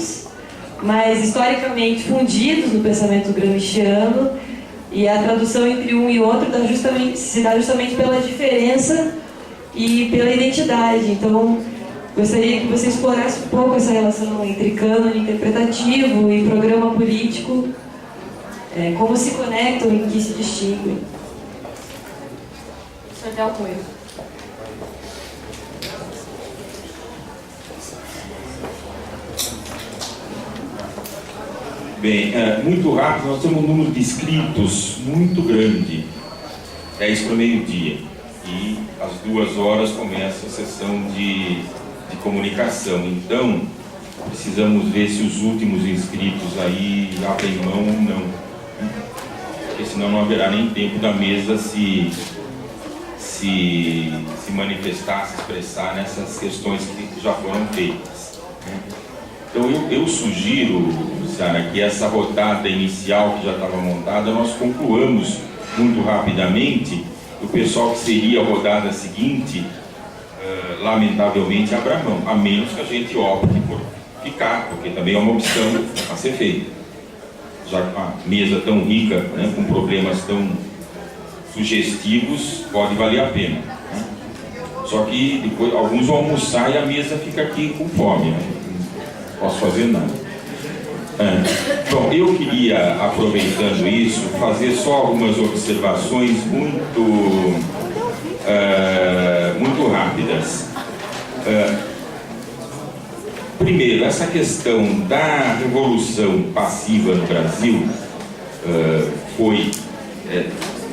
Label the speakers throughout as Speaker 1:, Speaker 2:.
Speaker 1: separados, mas historicamente fundidos no pensamento gramsciano, e a tradução entre um e outro se dá justamente pela diferença e pela identidade. Então, gostaria que você explorasse um pouco essa relação entre cânone interpretativo e programa político, como se conectam e em que se distinguem. Sr. Delmo.
Speaker 2: Bem, muito rápido, nós temos um número de inscritos muito grande, 10 para meio-dia, e às 2 horas começa a sessão de comunicação. Então, precisamos ver se os últimos inscritos aí abrem mão ou não, porque senão não haverá nem tempo da mesa se manifestar, se expressar nessas questões que já foram feitas. Então eu sugiro, Sara, que essa rodada inicial que já estava montada, nós concluamos muito rapidamente. O pessoal que seria a rodada seguinte, lamentavelmente abra mão, a menos que a gente opte por ficar, porque também é uma opção a ser feita. Já com a mesa tão rica, né, com problemas tão sugestivos, pode valer a pena, né? Só que depois alguns vão almoçar e a mesa fica aqui com fome, né? Não posso fazer nada. Bom, eu queria, aproveitando isso, fazer só algumas observações muito rápidas. Primeiro, essa questão da revolução passiva no Brasil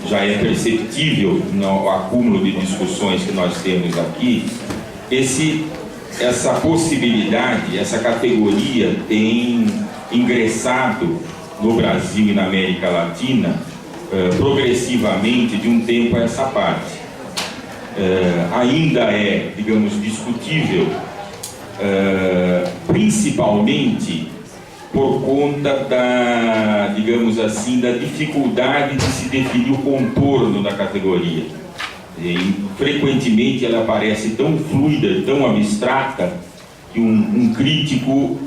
Speaker 2: já é perceptível no acúmulo de discussões que nós temos aqui. Essa possibilidade, essa categoria tem ingressado no Brasil e na América Latina progressivamente de um tempo a essa parte. Ainda é, digamos, discutível, principalmente por conta da, digamos assim, da dificuldade de se definir o contorno da categoria. Frequentemente ela parece tão fluida, tão abstrata, que um crítico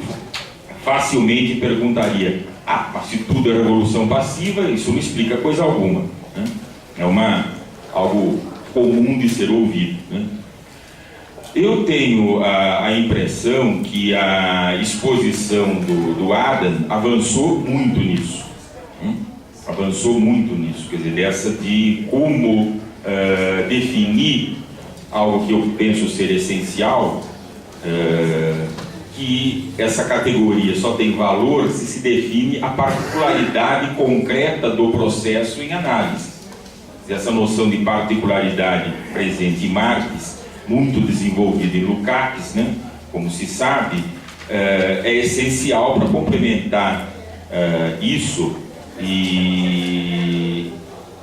Speaker 2: facilmente perguntaria: mas se tudo é revolução passiva, isso não explica coisa alguma, né? É algo comum de ser ouvido, né? Eu tenho a impressão que a exposição do Adam avançou muito nisso, né? Avançou muito nisso, quer dizer, dessa de como definir algo que eu penso ser essencial, que essa categoria só tem valor se define a particularidade concreta do processo em análise. Essa noção de particularidade presente em Marx, muito desenvolvida em Lukács, né, como se sabe, é essencial para complementar isso, e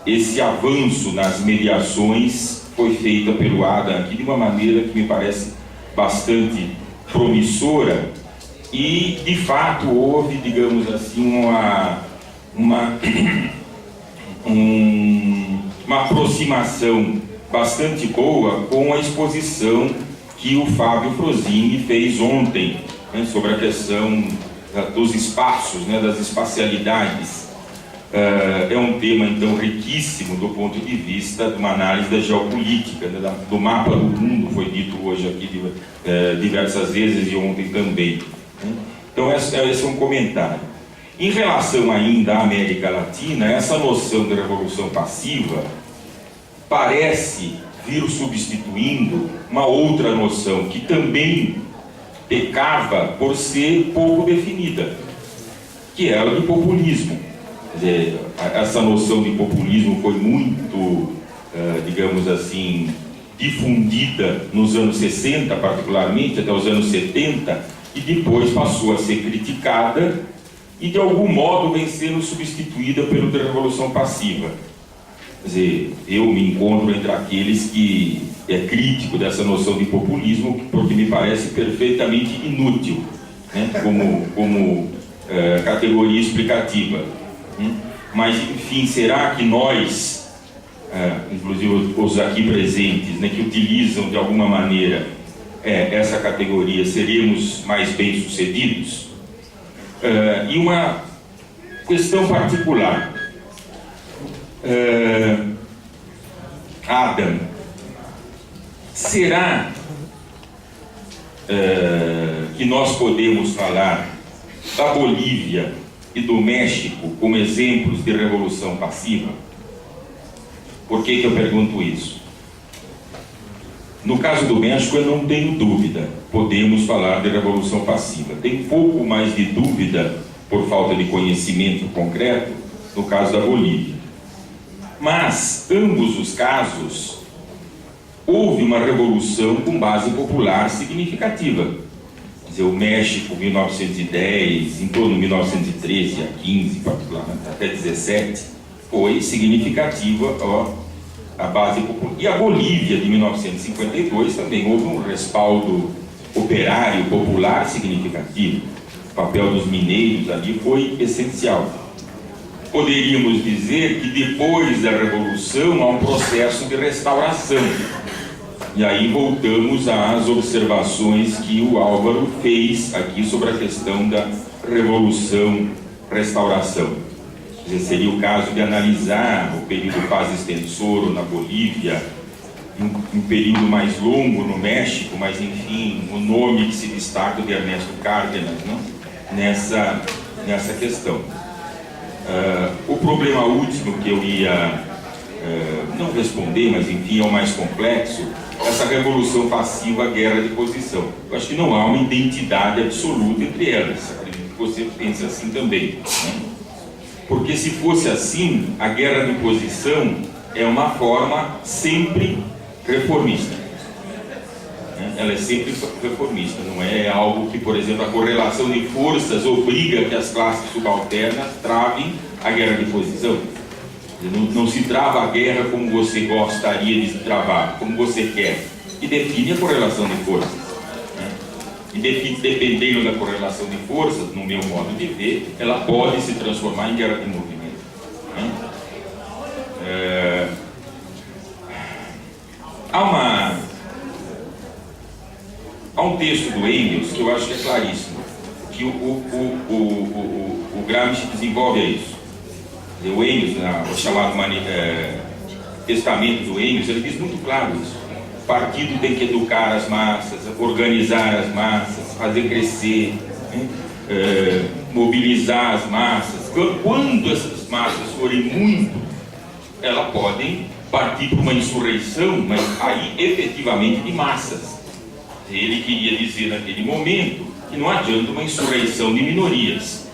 Speaker 2: esse avanço nas mediações foi feito pelo Adam aqui de uma maneira que me parece bastante promissora, e de fato houve, digamos assim, uma aproximação bastante boa com a exposição que o Fábio Frosini fez ontem, né, sobre a questão dos espaços, né, das espacialidades. É um tema então riquíssimo do ponto de vista de uma análise da geopolítica, né, do mapa do mundo, foi dito hoje aqui diversas vezes e ontem também, né? Então esse é um comentário. Em relação ainda à América Latina, essa noção de revolução passiva parece vir substituindo uma outra noção que também pecava por ser pouco definida, que é a do populismo. Quer dizer, essa noção de populismo foi muito, digamos assim, difundida nos anos 60, particularmente, até os anos 70, e depois passou a ser criticada e, de algum modo, vem sendo substituída pela revolução passiva. Quer dizer, eu me encontro entre aqueles que é crítico dessa noção de populismo, porque me parece perfeitamente inútil, né, como categoria explicativa. Mas, enfim, será que nós, inclusive os aqui presentes, né, que utilizam de alguma maneira essa categoria, seremos mais bem-sucedidos? E uma questão particular. Adam, será que nós podemos falar da Bolívia e do México como exemplos de revolução passiva? Por que eu pergunto isso? No caso do México, eu não tenho dúvida, podemos falar de revolução passiva. Tem pouco mais de dúvida, por falta de conhecimento concreto, no caso da Bolívia. Mas, ambos os casos, houve uma revolução com base popular significativa. Quer dizer, o México, 1910, em torno de 1913 a 15, particularmente, até 17, foi significativa a base popular. E a Bolívia, de 1952, também houve um respaldo operário popular significativo. O papel dos mineiros ali foi essencial. Poderíamos dizer que depois da Revolução há um processo de restauração. E aí voltamos às observações que o Álvaro fez aqui sobre a questão da Revolução-Restauração. Seria o caso de analisar o período Paz Extensoro na Bolívia, um período mais longo no México, mas enfim, o nome que se destaca de Ernesto Cárdenas, não? Nessa questão. O problema último que eu ia não responder, mas enfim é o mais complexo, essa revolução passiva, a guerra de posição. Eu acho que não há uma identidade absoluta entre elas. Acredito que você pense assim também, né? Porque se fosse assim, a guerra de posição é uma forma sempre reformista. Ela é sempre reformista, não é algo que, por exemplo, a correlação de forças obriga que as classes subalternas travem a guerra de posição. Não se trava a guerra como você gostaria de se travar, como você quer, e define a correlação de forças. E dependendo da correlação de forças, no meu modo de ver, ela pode se transformar em guerra de movimento. Há um texto do Engels que eu acho que é claríssimo, que o Gramsci desenvolve isso. O Engels, o chamado testamento do Engels, ele diz muito claro isso. O partido tem que educar as massas, organizar as massas, fazer crescer, mobilizar as massas. Quando essas massas forem muito, elas podem partir para uma insurreição, mas aí efetivamente de massas. Ele queria dizer naquele momento que não adianta uma insurreição de minorias,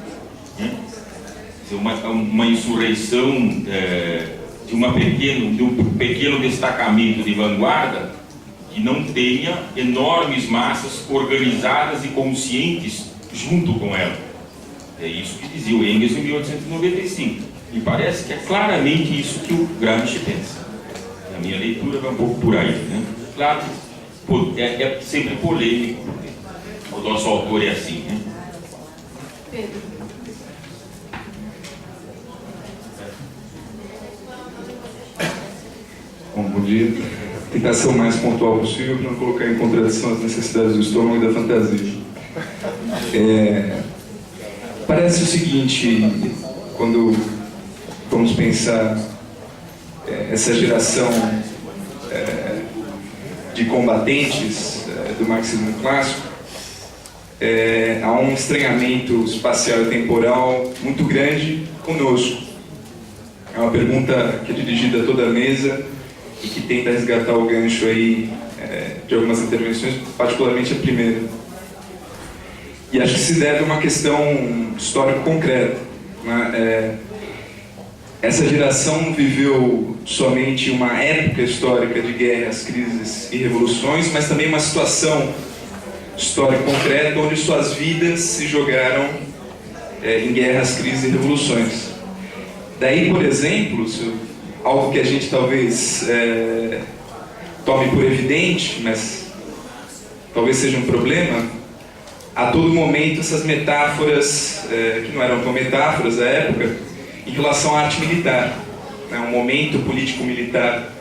Speaker 2: uma insurreição de um pequeno destacamento de vanguarda que não tenha enormes massas organizadas e conscientes junto com ela. É isso que dizia o Engels em 1895. Me parece que é claramente isso que o Gramsci pensa. A minha leitura vai um pouco por aí, né? Claro, é sempre polêmico. O nosso autor é assim, né?
Speaker 1: Pedro.
Speaker 3: Bom dia. Tentar ser o mais pontual possível para não colocar em contradição as necessidades do estômago e da fantasia. Parece o seguinte, quando vamos pensar essa geração de combatentes do marxismo clássico, há um estranhamento espacial e temporal muito grande conosco. É uma pergunta que é dirigida a toda a mesa e que tenta resgatar o gancho aí de algumas intervenções, particularmente a primeira. E acho que se deve a uma questão histórica concreta, né? Essa geração viveu somente uma época histórica de guerras, crises e revoluções, mas também uma situação histórica concreta onde suas vidas se jogaram em guerras, crises e revoluções. Daí, por exemplo, algo que a gente talvez tome por evidente, mas talvez seja um problema, a todo momento essas metáforas, que não eram tão metáforas à época, em relação à arte militar. Um momento político-militar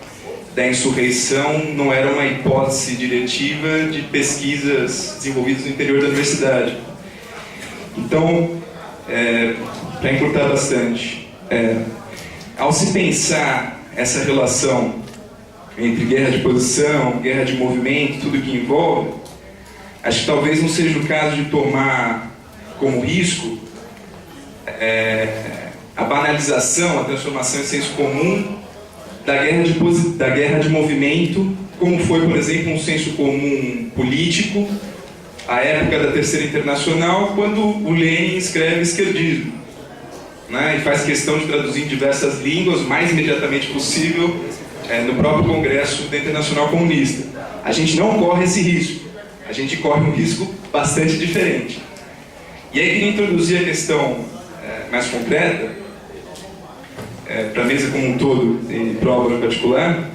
Speaker 3: da insurreição não era uma hipótese diretiva de pesquisas desenvolvidas no interior da universidade. Então, para encurtar bastante, ao se pensar essa relação entre guerra de posição, guerra de movimento, tudo que envolve, acho que talvez não seja o caso de tomar como risco a banalização, a transformação em senso comum da guerra de movimento, como foi, por exemplo, um senso comum político à época da Terceira Internacional, quando o Lenin escreve esquerdismo, né, e faz questão de traduzir em diversas línguas, o mais imediatamente possível, no próprio Congresso da Internacional Comunista. A gente não corre esse risco, a gente corre um risco bastante diferente. E aí queria introduzir a questão mais concreta, para a mesa como um todo e para o Álvaro em particular,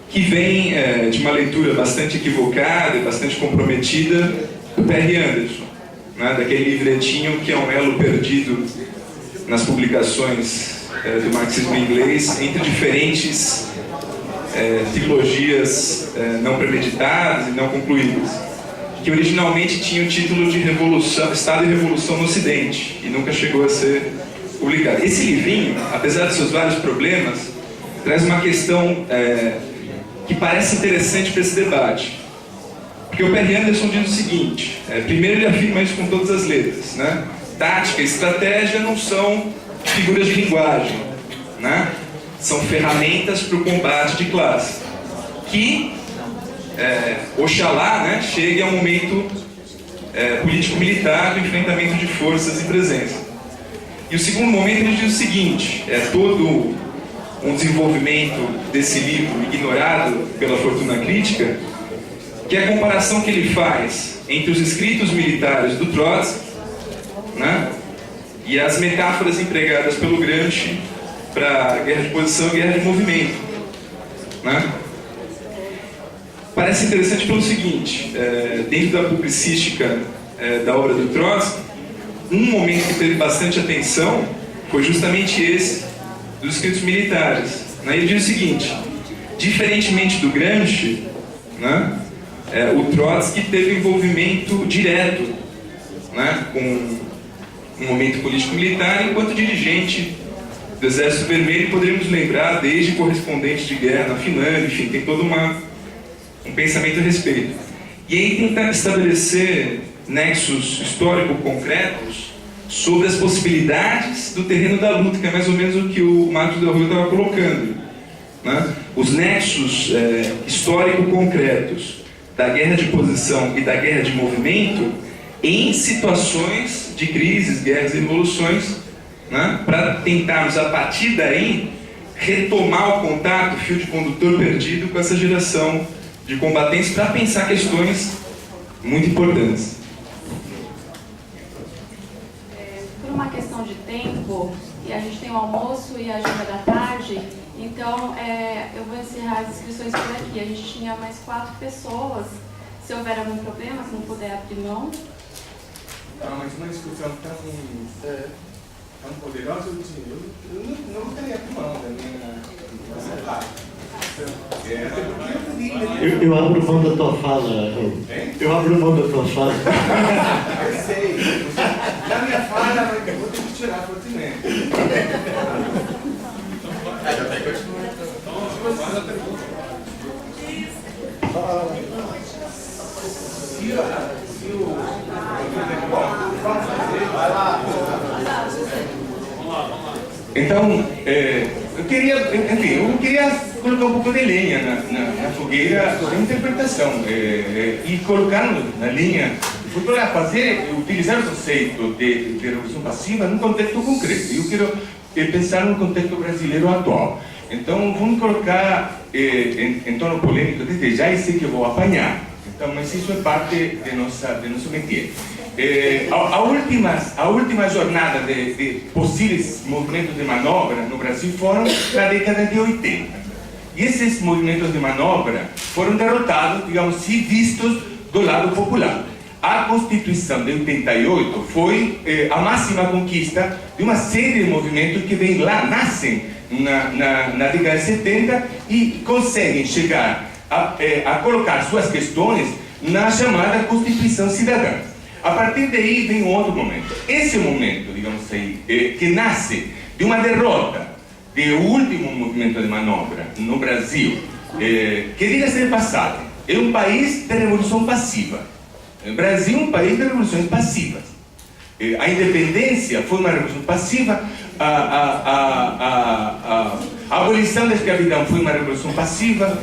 Speaker 3: que vem de uma leitura bastante equivocada e bastante comprometida do Perry Anderson, né, daquele livretinho que é um elo perdido nas publicações do marxismo inglês entre diferentes trilogias não premeditadas e não concluídas, que originalmente tinha o título de Revolução, Estado e Revolução no Ocidente, e nunca chegou a ser publicado. Esse livrinho, apesar de seus vários problemas, traz uma questão que parece interessante para esse debate. Porque o Perry Anderson diz o seguinte, primeiro ele afirma isso com todas as letras, né? Tática e estratégia não são figuras de linguagem, né? São ferramentas para o combate de classe, que, oxalá, né, chegue ao momento político-militar do enfrentamento de forças e presença. E o segundo momento ele diz o seguinte, todo um desenvolvimento desse livro ignorado pela fortuna crítica, que é a comparação que ele faz entre os escritos militares do Trotsky, né, e as metáforas empregadas pelo Gramsci para guerra de posição e guerra de movimento, né? Parece interessante pelo seguinte, dentro da publicística da obra do Trotsky, um momento que teve bastante atenção foi justamente esse dos escritos militares, né? Ele diz o seguinte, diferentemente do Gramsci, né, o Trotsky teve envolvimento direto, né, com um momento político-militar enquanto dirigente do Exército Vermelho. Poderíamos lembrar desde correspondente de guerra na Finlândia, enfim, tem todo um pensamento a respeito. E aí tentar estabelecer nexos histórico-concretos sobre as possibilidades do terreno da luta, que é mais ou menos o que o Marcos Del Rio estava colocando, né? Os nexos histórico-concretos da guerra de posição e da guerra de movimento em situações de crises, guerras e revoluções, né? Para tentarmos, a partir daí, retomar o contato, o fio de condutor perdido com essa geração de combatentes para pensar questões muito importantes.
Speaker 4: Por uma questão de tempo, e a gente tem o almoço e a agenda da tarde, então eu vou encerrar as inscrições por aqui. A gente tinha mais 4 pessoas. Se houver algum problema, se não puder abrir mão.
Speaker 5: Não, mas uma discussão tão poderosa, eu não gostaria de mão da minha.
Speaker 6: Eu abro mão da tua fala. Eu abro mão da tua fala.
Speaker 5: Eu sei. Na minha fala, eu vou ter que tirar fortemente.
Speaker 2: Então, eu queria colocar um pouco de lenha na fogueira da interpretação e colocar na linha, utilizar o conceito de revolução passiva num contexto concreto. Eu quero pensar no contexto brasileiro atual. Então, vamos colocar em tono polêmico desde já, e sei que eu vou apanhar. Então, mas isso é parte de nosso métier. A última jornada de possíveis movimentos de manobra no Brasil foram na década de 80. E esses movimentos de manobra foram derrotados, digamos assim, vistos do lado popular. A Constituição de 88 foi a máxima conquista de uma série de movimentos que vem lá, nascem na década de 70 e conseguem chegar a colocar suas questões na chamada Constituição Cidadã.
Speaker 7: A partir daí vem um outro momento. Esse momento, digamos assim, que nasce de uma derrota do último movimento de manobra no Brasil, que diga-se de passagem, é um país de revolução passiva. O Brasil é um país de revoluções passivas. A independência foi uma revolução passiva, a abolição da escravidão foi uma revolução passiva,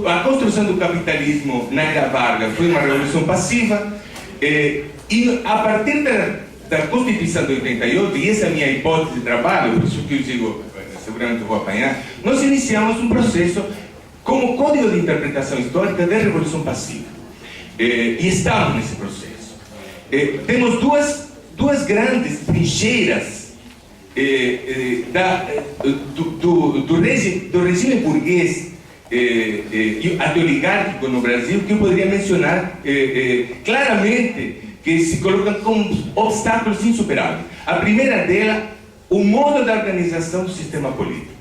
Speaker 7: a construção do capitalismo na era Vargas foi uma revolução passiva, e a partir da Constituição de 88, e essa é a minha hipótese de trabalho, por isso que eu digo, seguramente vou apanhar, nós iniciamos um processo como código de interpretação histórica da revolução passiva. E estamos nesse processo. Temos duas grandes trincheiras do regime burguês e oligárquico no Brasil que eu poderia mencionar claramente, que se colocam como obstáculos insuperáveis. A primeira dela, o modo da organização do sistema político.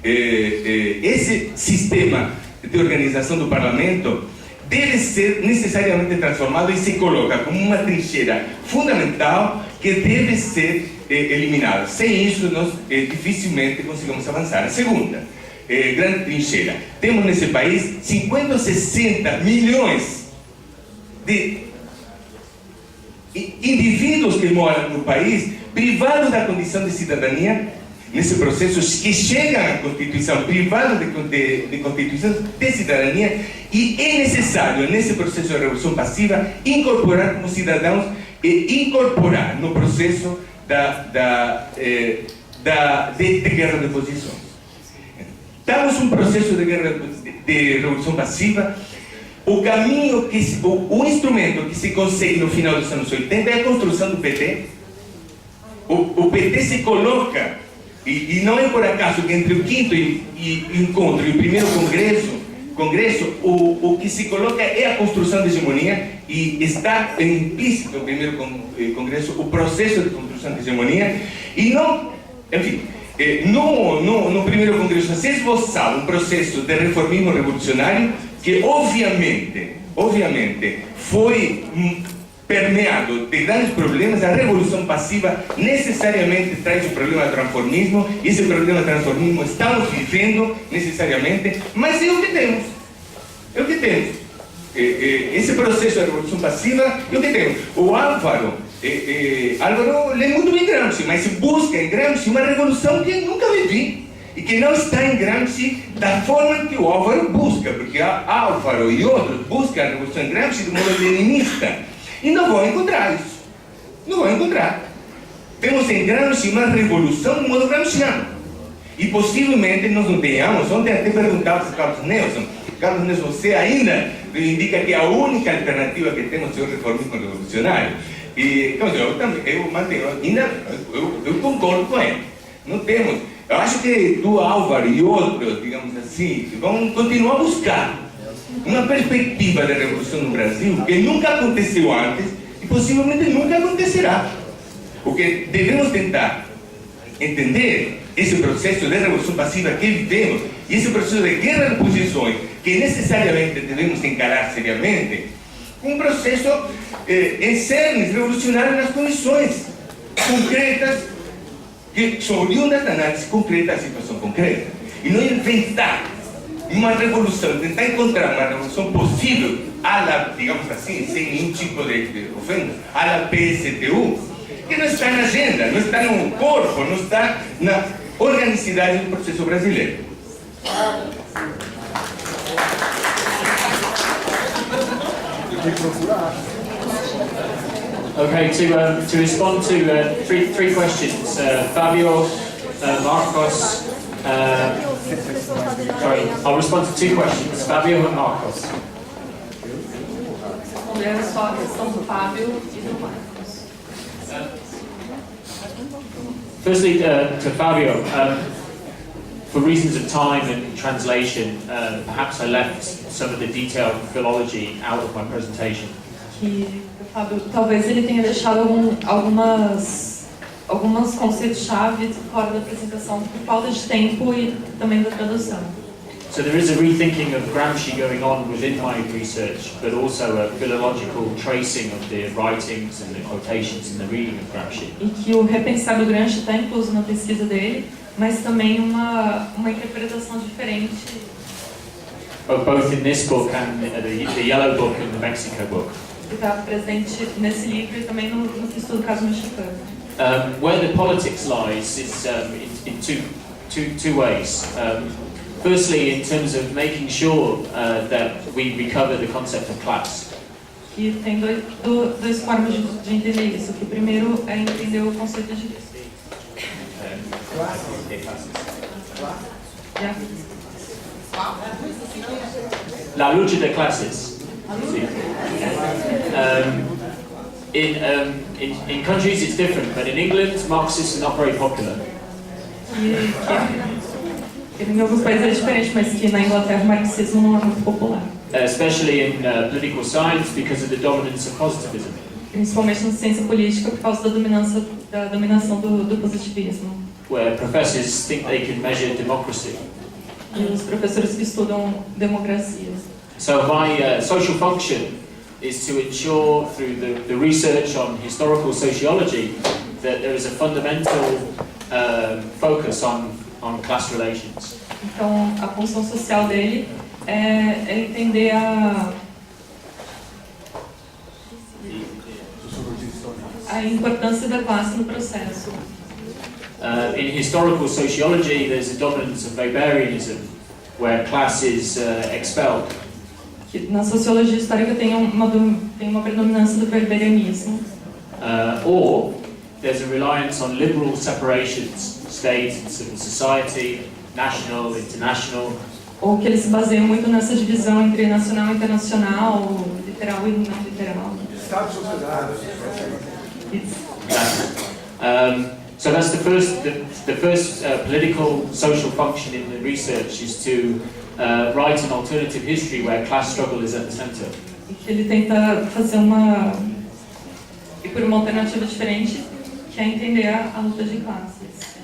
Speaker 7: Esse sistema de organização do parlamento deve ser necessariamente transformado e se coloca como uma trincheira fundamental que deve ser eliminada. Sem isso, nós dificilmente conseguimos avançar. A segunda grande trincheira, temos nesse país 50 ou 60 milhões de indivíduos que moram no país privados da condição de cidadania, nesse processo que chegam à Constituição, privados de Constituição de cidadania, e é necessário, nesse processo de revolução passiva, incorporar como cidadãos e incorporar no processo de guerra de posições. Estamos num processo de guerra de revolução passiva. O caminho, o instrumento que se consegue no final dos anos 80 é a construção do PT. O PT se coloca, e não é por acaso que entre o quinto encontro e o primeiro congresso, o que se coloca é a construção da hegemonia, e está implícito no primeiro congresso o processo de construção da hegemonia, e não, enfim, no primeiro congresso se esboçava um processo de reformismo revolucionário que obviamente foi permeado de grandes problemas. A revolução passiva necessariamente traz o problema do transformismo, e esse problema do transformismo estamos vivendo necessariamente, mas é o que temos. Esse processo da revolução passiva é o que temos. O Álvaro lê muito bem Gramsci, mas busca em Gramsci uma revolução que nunca vivi, e que não está em Gramsci da forma que o Álvaro busca, porque Álvaro e outros buscam a revolução em Gramsci de modo leninista, e não vão encontrar isso. Não vão encontrar. Temos em Gramsci uma revolução de modo gramsciano, e possivelmente nós não tenhamos. Ontem até perguntava a Carlos Nelson, você ainda indica que a única alternativa que temos é o reformismo revolucionário? E eu mantenho, eu concordo com ele. Não temos. Eu acho que do Álvaro e outros, digamos assim, vão continuar a buscar uma perspectiva de revolução no Brasil que nunca aconteceu antes e possivelmente nunca acontecerá. O que devemos tentar entender esse processo de revolução passiva que vivemos, e esse processo de guerra de posições que necessariamente devemos encarar seriamente, um processo em cernes revolucionário nas condições concretas que são oriundas da análise concreta da situação concreta, e não inventar uma revolução, tentar encontrar uma revolução possível, digamos assim, sem nenhum tipo de ofenda, à la PSTU, que não está na agenda, não está no corpo, não está na organicidade do processo brasileiro.
Speaker 8: Okay, to respond to three questions, Fabio, Marcos. Sorry, I'll respond to two questions, Fabio and Marcos.
Speaker 4: Respondendo só a questão do Fábio e do Marcos.
Speaker 8: Firstly, to Fabio, for reasons of time and translation, perhaps I left some of the detailed philology out of my presentation.
Speaker 1: Que o Fábio, talvez ele tenha deixado alguns conceitos-chave fora da apresentação por falta de tempo e também da tradução.
Speaker 8: So there is a rethinking of Gramsci going on within my research, but also a philological tracing of the writings and the quotations and the reading of Gramsci.
Speaker 1: E que o repensar do Gramsci está incluso na pesquisa dele, mas também uma interpretação diferente.
Speaker 8: Both in this book and the Yellow Book and the Mexico book.
Speaker 1: Que está presente nesse livro e também no que estuda o caso mexicano.
Speaker 8: Where the politics lies is in two ways. Firstly, in terms of making sure that we recover the concept of class.
Speaker 1: E tem duas formas de entender isso. Que primeiro é entender o conceito de
Speaker 8: La lucha de clases. In countries it's different, but in England, Marxists are not very popular.
Speaker 1: Que em alguns países é diferente, mas que na Inglaterra o marxismo não é muito popular.
Speaker 8: Especially in political science because of the dominance of positivism.
Speaker 1: Principalmente na ciência política por causa da dominação do positivismo.
Speaker 8: Where professors think they can measure democracy.
Speaker 1: E os professores que estudam democracia.
Speaker 8: So my social function is to ensure through the research on historical sociology that there is a fundamental focus on class relations.
Speaker 1: Então, a função social dele é entender a importância da classe no processo.
Speaker 8: In historical sociology, there's a dominance of Weberianism, where class is expelled.
Speaker 1: Na sociologia histórica tem uma predominância do weberianismo.
Speaker 8: Or there's a reliance on liberal separations, state and civil society, national, international.
Speaker 1: Ou que eles se baseiam muito nessa divisão entre nacional e internacional, literal e não literal.
Speaker 5: Estado e sociedade.
Speaker 8: So that's the first political social function in the research is to write an alternative history where class struggle is at the center.
Speaker 1: E que ele tenta fazer e por uma alternativa diferente, que é entender a luta de classes.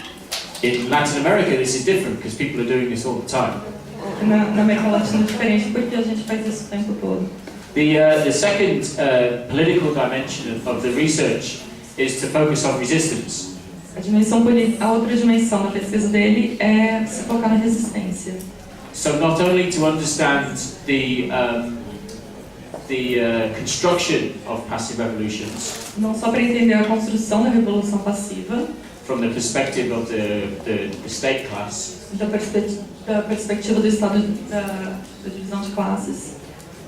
Speaker 8: In Latin America, this is different because people are doing this all the time.
Speaker 1: Na América Latina é diferente porque a gente faz isso o tempo todo.
Speaker 8: The second political dimension of the research is to focus on resistance.
Speaker 1: A outra dimensão da pesquisa dele é se focar na resistência.
Speaker 8: So not only to understand the construction of passive revolutions.
Speaker 1: Não só para entender a construção da revolução passiva.
Speaker 8: From the perspective of the state class.
Speaker 1: Da perspectiva do estado da divisão de classes.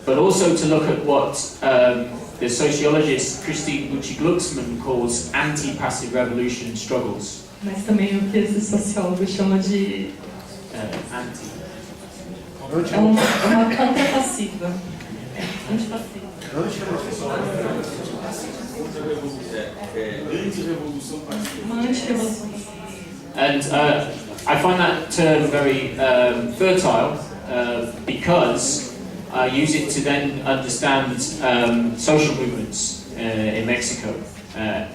Speaker 8: But also to look at what the sociologist Christine Bucci-Glucksmann calls anti-passive revolution struggles.
Speaker 1: Mas também o que esse sociólogo chama de
Speaker 8: anti.
Speaker 1: É uma contra-passiva. Antipassiva.
Speaker 5: Anti-revolução passiva.
Speaker 1: Uma anti-revolução passiva.
Speaker 8: And I find that term very fertile because I use it to then understand social movements in Mexico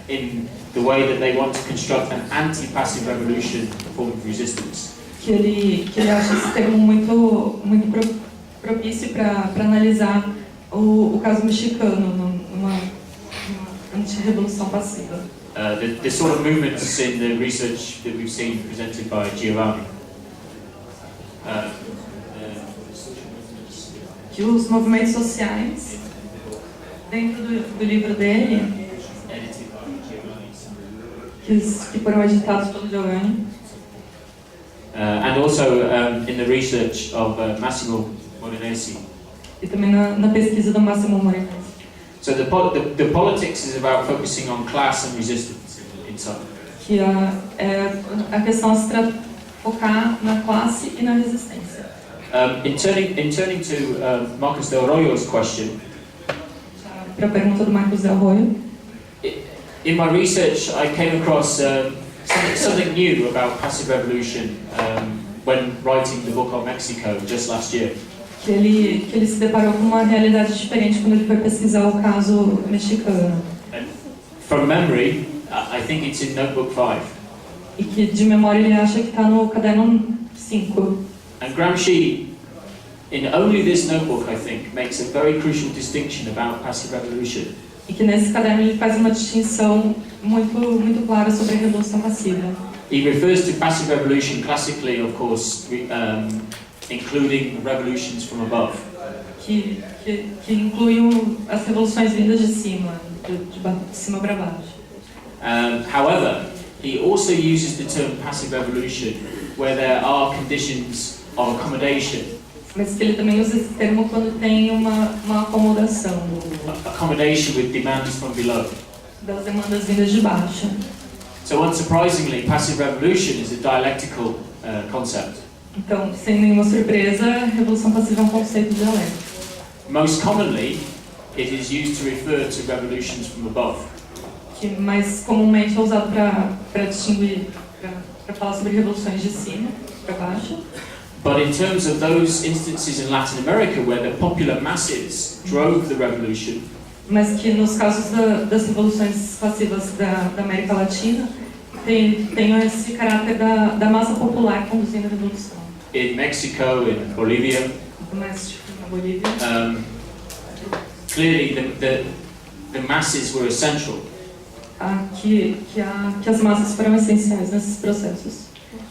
Speaker 8: in the way that they want to construct an anti-passive revolution form of resistance.
Speaker 1: Que ele acha esse termo muito propício para analisar o caso mexicano numa anti-revolução passiva.
Speaker 8: The sort of movements in the research that we've seen presented by Giovanni.
Speaker 1: Que os movimentos sociais, dentro do livro dele, que foram editados pelo Giovanni.
Speaker 8: And also in the research of Massimo Modenesi.
Speaker 1: E também na pesquisa do Massimo Modenesi.
Speaker 8: So the politics is about focusing on class and resistance inside.
Speaker 1: Que a questão é focar na classe e na resistência.
Speaker 8: In turning to Marcos Del Arroyo's question.
Speaker 1: Para a pergunta do Marcos Del Arroyo.
Speaker 8: In my research, I came across something new about passive revolution when writing the book on Mexico just last year.
Speaker 1: Que ele se deparou com uma realidade diferente quando ele foi pesquisar o caso mexicano.
Speaker 8: And from memory, I think it's in Notebook 5.
Speaker 1: E que de memória ele acha que está no caderno 5.
Speaker 8: And Gramsci in only this notebook, I think, makes a very crucial distinction about passive revolution.
Speaker 1: E que nesse caderno ele faz uma distinção muito clara sobre a revolução passiva.
Speaker 8: He refers to passive revolution classically, of course, including revolutions from above.
Speaker 1: Que inclui as revoluções vindas de cima, de cima para baixo.
Speaker 8: However, he also uses the term passive revolution where there are conditions of accommodation.
Speaker 1: Mas que ele também usa esse termo quando tem uma acomodação
Speaker 8: Accommodation with demands from below.
Speaker 1: das demandas vindas de baixo.
Speaker 8: So unsurprisingly, passive revolution is a dialectical concept.
Speaker 1: Então, sem nenhuma surpresa, a revolução passiva é um conceito dialético.
Speaker 8: Most commonly, it is used to refer to revolutions from above.
Speaker 1: Que mais comumente é usado para distinguir, para falar sobre revoluções de cima para baixo.
Speaker 8: But in terms of those instances in Latin America where the popular masses drove the revolution,
Speaker 1: Mas que nos casos das revoluções passivas da América Latina tem esse caráter da massa popular conduzindo a revolução.
Speaker 8: in Mexico, in Bolivia,
Speaker 1: No México, na Bolívia.
Speaker 8: Clearly the masses were essential.
Speaker 1: Que as massas foram essenciais nesses processos.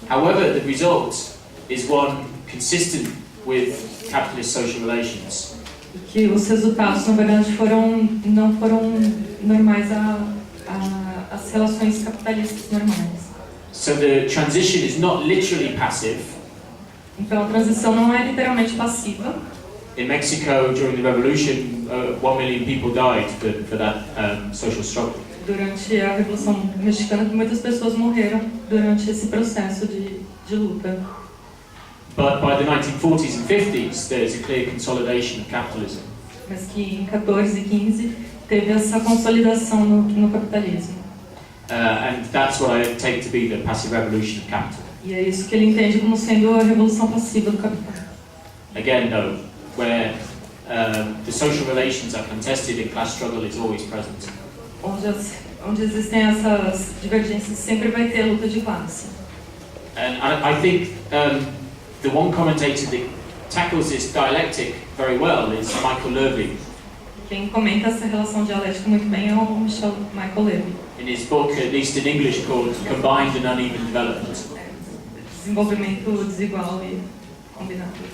Speaker 8: However, the result is one consistent with capitalist social relations.
Speaker 1: Que os resultados, na verdade, não foram normais às relações capitalistas normais.
Speaker 8: So the transition is not literally passive.
Speaker 1: Então a transição não é literalmente passiva.
Speaker 8: In Mexico, during the revolution, 1 million people died for that social struggle.
Speaker 1: Durante a Revolução Mexicana, muitas pessoas morreram durante esse processo de luta.
Speaker 8: But by the 1940s and 50s, there is a clear consolidation of capitalism.
Speaker 1: Mas que em 14 e 15 teve essa consolidação no capitalismo.
Speaker 8: And that's what I take to be the passive revolution of capital.
Speaker 1: E é isso que ele entende como sendo a revolução passiva do capital.
Speaker 8: Again, though, where the social relations are contested and class struggle is always present.
Speaker 1: Onde existem essas divergências, sempre vai ter luta de classe.
Speaker 8: And I think the one commentator that tackles this dialectic very well is Michael Levy.
Speaker 1: Quem comenta essa relação dialética muito bem é o Michael Levy.
Speaker 8: In his book, at least in English, called Combined and Uneven Development.
Speaker 1: Desenvolvimento desigual e combinado.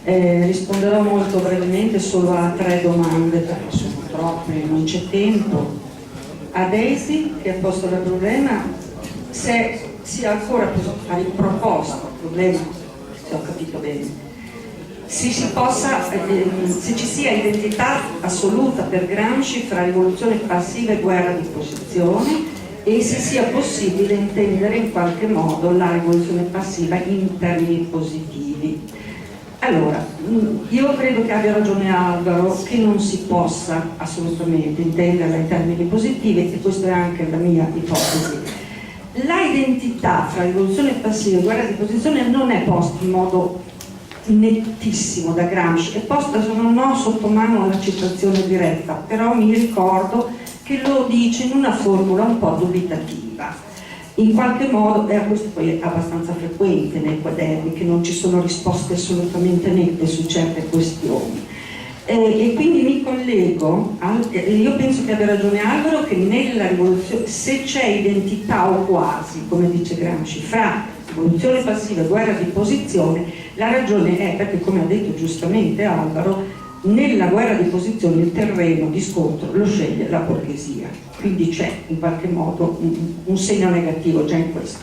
Speaker 9: Risponderò molto brevemente solo a 3 domande perché sono troppe, non c'è tempo. A Daisy che ha posto il problema se sia ancora riproposto il problema, se ho capito bene, se ci sia identità assoluta per Gramsci fra rivoluzione passiva e guerra di posizione e se sia possibile intendere in qualche modo la rivoluzione passiva in termini positivi. Allora, io credo che abbia ragione Alvaro che non si possa assolutamente intenderla in termini positivi e questa è anche la mia ipotesi. La identità fra rivoluzione passiva e guerra di posizione non è posta in modo nettissimo da Gramsci, è posta, non ho sotto mano la citazione diretta, però mi ricordo che lo dice in una formula un po' dubitativa. In qualche modo, e questo poi è abbastanza frequente nei quaderni, che non ci sono risposte assolutamente nette su certe questioni. E quindi mi collego, io penso che abbia ragione Alvaro, che nella rivoluzione, se c'è identità o quasi, come dice Gramsci, fra rivoluzione passiva e guerra di posizione, la ragione è perché, come ha detto giustamente Alvaro, nella guerra di posizione il terreno di scontro lo sceglie la borghesia, quindi c'è in qualche modo un segno negativo già in questo.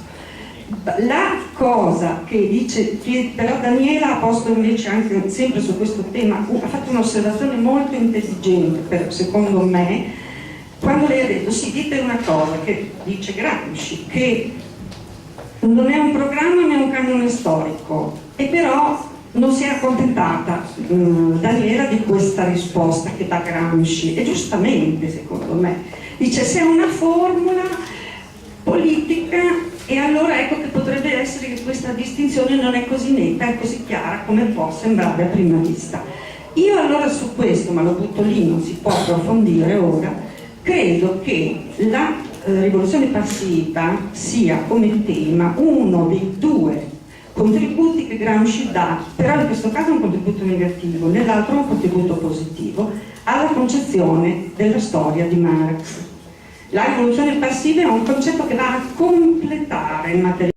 Speaker 9: La cosa che dice, però Daniela ha posto invece anche sempre su questo tema, ha fatto un'osservazione molto intelligente secondo me, quando lei ha detto sì, dite una cosa che dice Gramsci, che non è un programma né un canone storico, e però non si è accontentata Daniela di questa risposta che dà Gramsci, e giustamente secondo me, dice se è una formula politica e allora ecco che potrebbe essere che questa distinzione non è così netta e così chiara come può sembrare a prima vista. Io allora su questo, ma lo butto lì, non si può approfondire ora, credo che la rivoluzione passiva sia come tema uno dei due contributi che Gramsci dà, però in questo caso un contributo negativo, nell'altro un contributo positivo, alla concezione della storia di Marx. La rivoluzione passiva è un concetto che va a completare il materiale